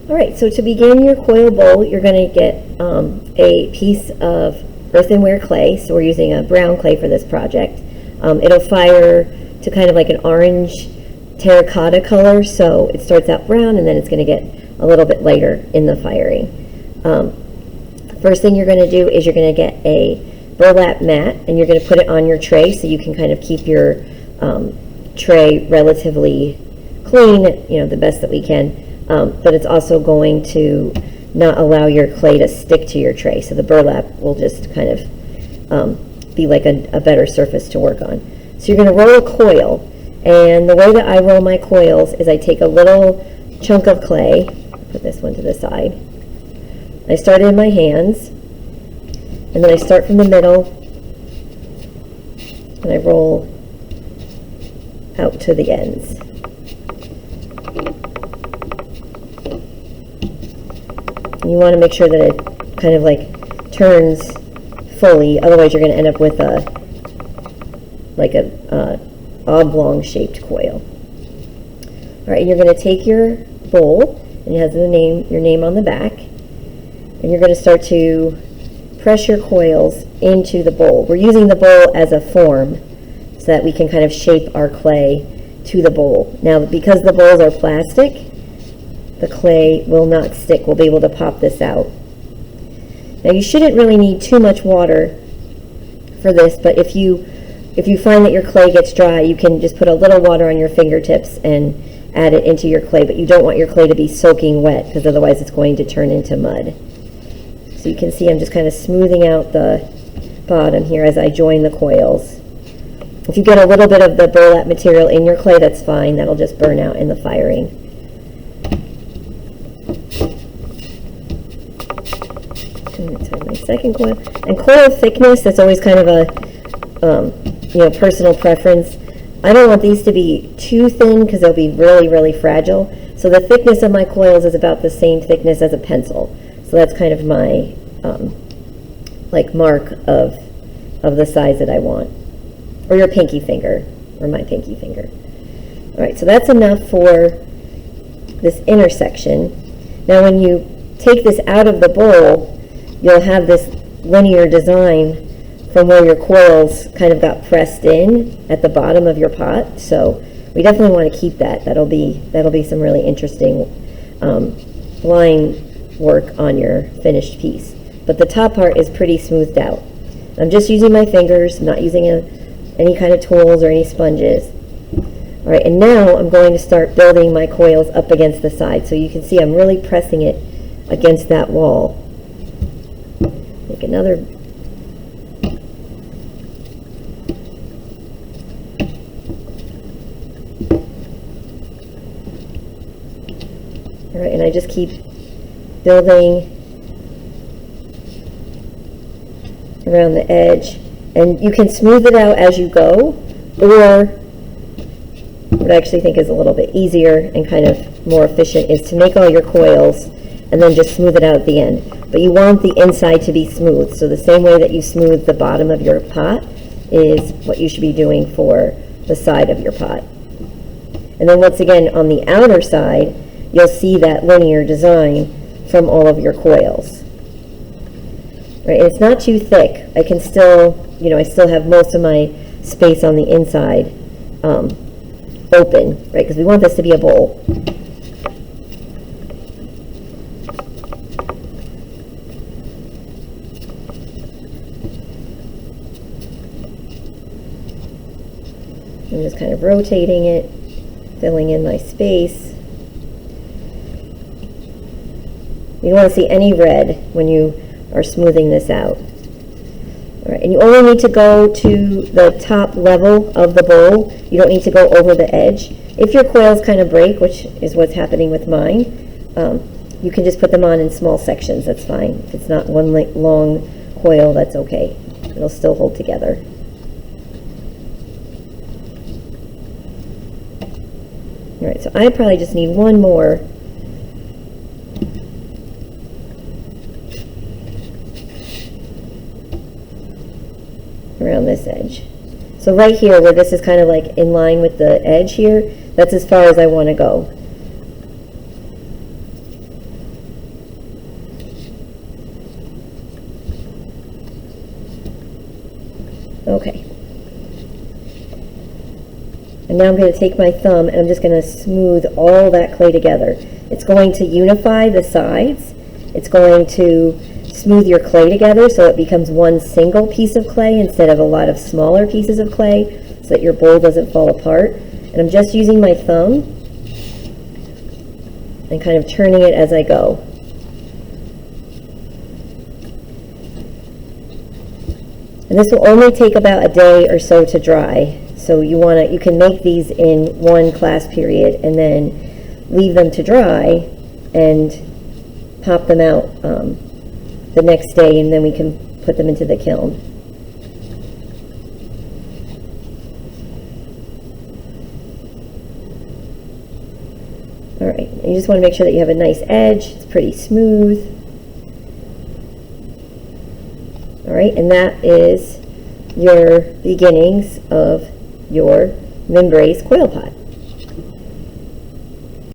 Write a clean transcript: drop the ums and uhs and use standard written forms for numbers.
Alright, so to begin your coil bowl, you're going to get a piece of earthenware clay. So we're using a brown clay for this project. It'll fire to kind of like an orange terracotta color, so it starts out brown and then it's going to get a little bit lighter in the firing. First thing you're going to do is you're going to get a burlap mat and you're going to put it on your tray so you can kind of keep your tray relatively clean, the best that we can. But it's also going to not allow your clay to stick to your tray. So the burlap will just kind of be like a better surface to work on. So you're going to roll a coil. And the way that I roll my coils is I take a little chunk of clay, put this one to the side. I start in my hands. And then I start from the middle. And I roll out to the ends. You want to make sure that it kind of like turns fully, otherwise you're going to end up with a oblong shaped coil. All right, and you're going to take your bowl, and it has your name on the back, and you're going to start to press your coils into the bowl. We're using the bowl as a form so that we can kind of shape our clay to the bowl. Now, because the bowls are plastic, the clay will not stick. We'll be able to pop this out. Now you shouldn't really need too much water for this, but if you find that your clay gets dry, you can just put a little water on your fingertips and add it into your clay, but you don't want your clay to be soaking wet because otherwise it's going to turn into mud. So you can see I'm just kind of smoothing out the bottom here as I join the coils. If you get a little bit of the burlap material in your clay, that's fine. That'll just burn out in the firing. My second coil. And coil thickness, that's always kind of a personal preference. I don't want these to be too thin because they'll be really, really fragile. So the thickness of my coils is about the same thickness as a pencil. So that's kind of my mark of the size that I want. Or your pinky finger, or my pinky finger. All right, so that's enough for this intersection. Now when you take this out of the bowl, you'll have this linear design from where your coils kind of got pressed in at the bottom of your pot. So we definitely want to keep that. That'll be some really interesting line work on your finished piece. But the top part is pretty smoothed out. I'm just using my fingers, not using any kind of tools or any sponges. All right, and now I'm going to start building my coils up against the side. So you can see I'm really pressing it against that wall. Make another. All right, and I just keep building around the edge. And you can smooth it out as you go, or what I actually think is a little bit easier and kind of more efficient is to make all your coils and then just smooth it out at the end. But you want the inside to be smooth. So the same way that you smooth the bottom of your pot is what you should be doing for the side of your pot. And then once again, on the outer side, you'll see that linear design from all of your coils. Right, and it's not too thick. I can still, I still have most of my space on the inside open, right? Because we want this to be a bowl. I'm just kind of rotating it, filling in my space. You don't want to see any red when you are smoothing this out. All right, and you only need to go to the top level of the bowl. You don't need to go over the edge. If your coils kind of break, which is what's happening with mine, you can just put them on in small sections. That's fine. If it's not one long coil, that's okay. It'll still hold together. All right, so I probably just need one more. Around this edge. So right here where this is kind of like in line with the edge here, that's as far as I want to go. Okay. And now I'm going to take my thumb and I'm just going to smooth all that clay together. It's going to unify the sides. It's going to smooth your clay together so it becomes one single piece of clay instead of a lot of smaller pieces of clay, so that your bowl doesn't fall apart. And I'm just using my thumb and kind of turning it as I go. And this will only take about a day or so to dry. So you can make these in one class period and then leave them to dry and pop them out the next day, and then we can put them into the kiln. All right, you just want to make sure that you have a nice edge. It's pretty smooth. All right, and that is your beginnings of your membrane coil pot.